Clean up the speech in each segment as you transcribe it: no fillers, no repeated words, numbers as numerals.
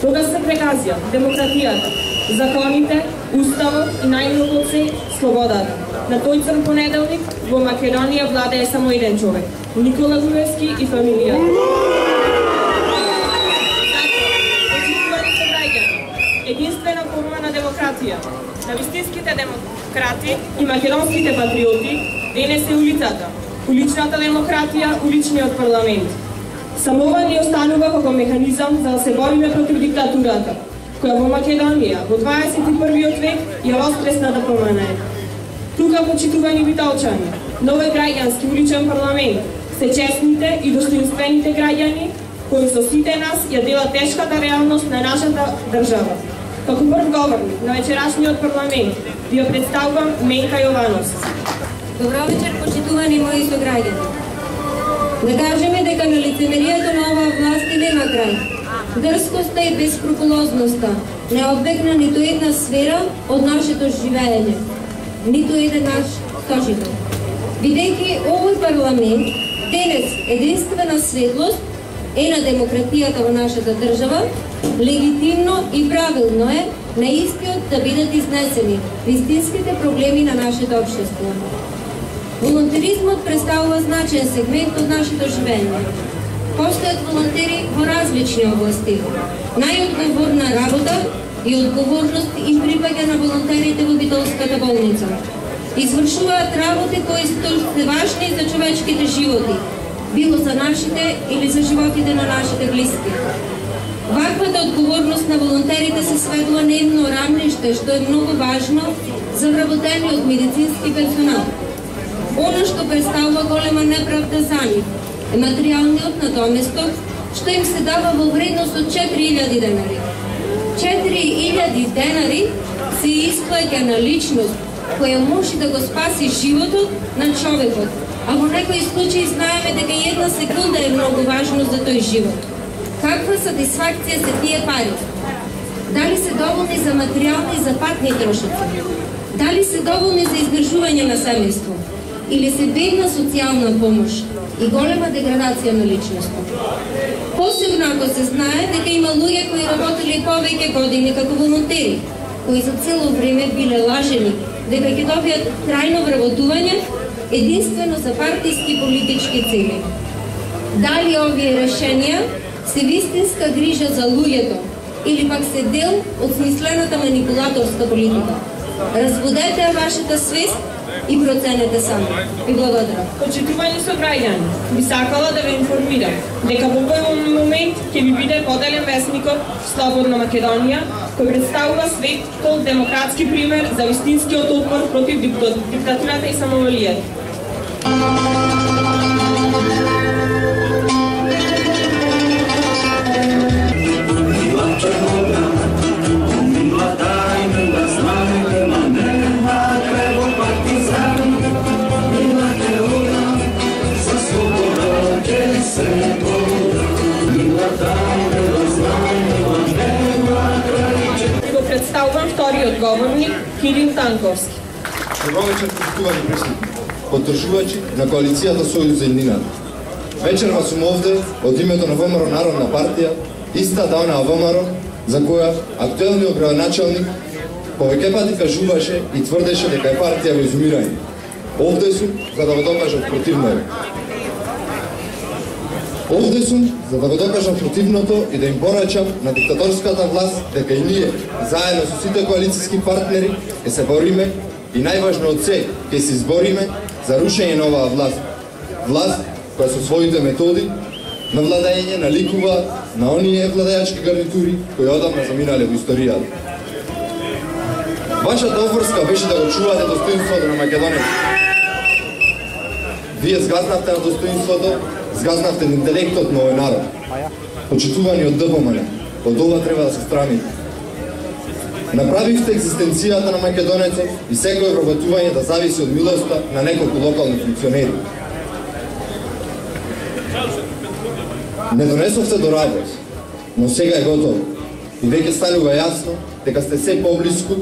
Кога се прегазија демократијата, законите, уставот и најмногу од се слободата. На тој црн понеделник во Македонија владее само еден човек – Никола Груевски и фамилијата. Почитувани се граѓани, единствена форма на демократија. На вистинските демократи и македонските патриоти денес е улицата, уличната демократија, уличниот парламент. Само ова ни останува како механизам за да се бориме против диктатурата, која во Македонија во 21. век ја воскресна да промене. Тука, почитувани битолчани, новој граѓански уличен парламент се честните и достоинствените граѓани кои со сите нас ја делат тешката реалност на нашата држава. Како прв говорник на вечерашниот парламент ви ја представувам Менка Јовановски. Добро вечер, почитувани мои сограѓани. Да кажеме дека на лицемеријето на оваа власт нема крај. Дрскоста и безскрупулозноста не оббегна ниту една сфера од нашето живеење, ниту еден наш сожител. Бидејќи овој парламент денес единствена светлост е на демократијата во нашата држава, легитимно и правилно е на истиот да бидат изнесени вистинските проблеми на нашето општество. Волонтеризмот представува значаен сегмент од нашето живење. Постојат волонтери во различни области. Најодговорна работа и одговорност им припаѓа на волонтерите во Битолската болница. Извршуваат работи кои се важни за човечките животи, било за нашите или за животите на нашите блиски. Ваквата одговорност на волонтерите се сведува на едно рамниште, што е многу важно за вработениот медицински персонал. Оно што представува голема неправда за нив е материјалниот надоместок што им се дава во вредност од 4000 денари. 4000 денари се исплаќа на личност која може да го спаси животот на човекот, а во некои случаи знаеме дека една секунда е многу важно за тој живот. Каква сатисфакција се тие пари? Дали се доволни за материјални и за патни трошоци? Дали се доволни за издржување на семејство? Или се бедна социјална помош и голема деградација на личноста? Посебно ако се знае дека има луѓе кои работели повеќе години како волонтери, кои за цело време биле лажени дека ќе добијат трајно вработување единствено за партиски политички цели. Дали овие решенија се вистинска грижа за луѓето или пак се дел од смислената манипулаторска политика? Разбудете вашата свест и проценете сами. Ви благодарам. Почитувани сограѓани, би сакала да ве информирам дека во овој момент ќе ви биде поделен весникот Слободна Македонија, кој представува светол демократски пример за вистинскиот отпор против диктатурата и самоволијата. Го представувам вториот говорник Кирил Танковски. Добро вечер, почитувани присутни, поддржувачи на коалицијата Сојуз за иднината. Вечерва сум овде од името на ВМРО Народна партија, истата онаа ВМРО за која актуелниот градоначалник повеќе пати кажуваше и тврдеше дека е партија во изумирање. Овде сум за да го докажам противното. Овде сум за да го докажам противното и да им порачам на диктаторската власт дека и ние, заедно со сите коалициски партнери, ќе се бориме и најважно од се, ќе се избориме за рушење на оваа власт. Власт која со своите методи на владење наликува на оние владеачки гарнитури кои одамна заминале во историјата. Вашата обврска беше да го чувате достоинството на Македонија. Вие згазнавте на достоинството, згазнавте интелектот на овој народ. Почитувани од ДПМН, од ова треба да се страмите. Направивте екзистенцијата на македонецот и секој вработување да зависи од милоста на неколку локални функционери. Не донесовте до радост, но сега е готово. И веќе станува јасно дека сте се поблиску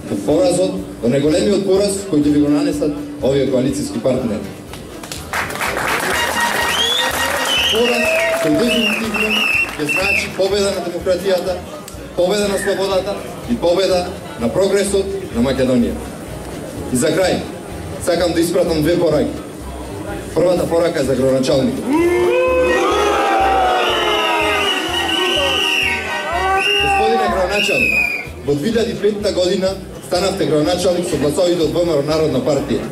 до поразот, до неголемиот пораз кој ќе ви го нанесат овие коалициски партнери. пораз кој дефинитивно ќе значи победа на демократијата, победа на слободата и победа на прогресот на Македонија. И за крај, сакам да испратам две пораки. Првата порака е за градоначалникот. Господине градоначалник, во 2005 година станавте градоначалник со гласовите од ВМРО Народна партија,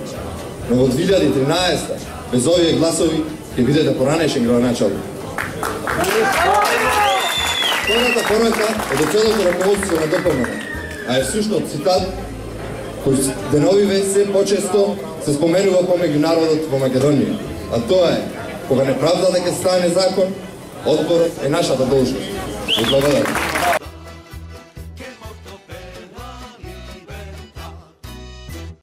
но во 2013 без овие гласови ќе бидете поранешен градоначалник. Втората порака е до целото раководство на ДПМН, а е всушност цитат кој деновиве се почесто се споменува помеѓу народот во Македонија, а тоа е кога неправдата ќе стане закон, одборот е нашата должност. Благодарам.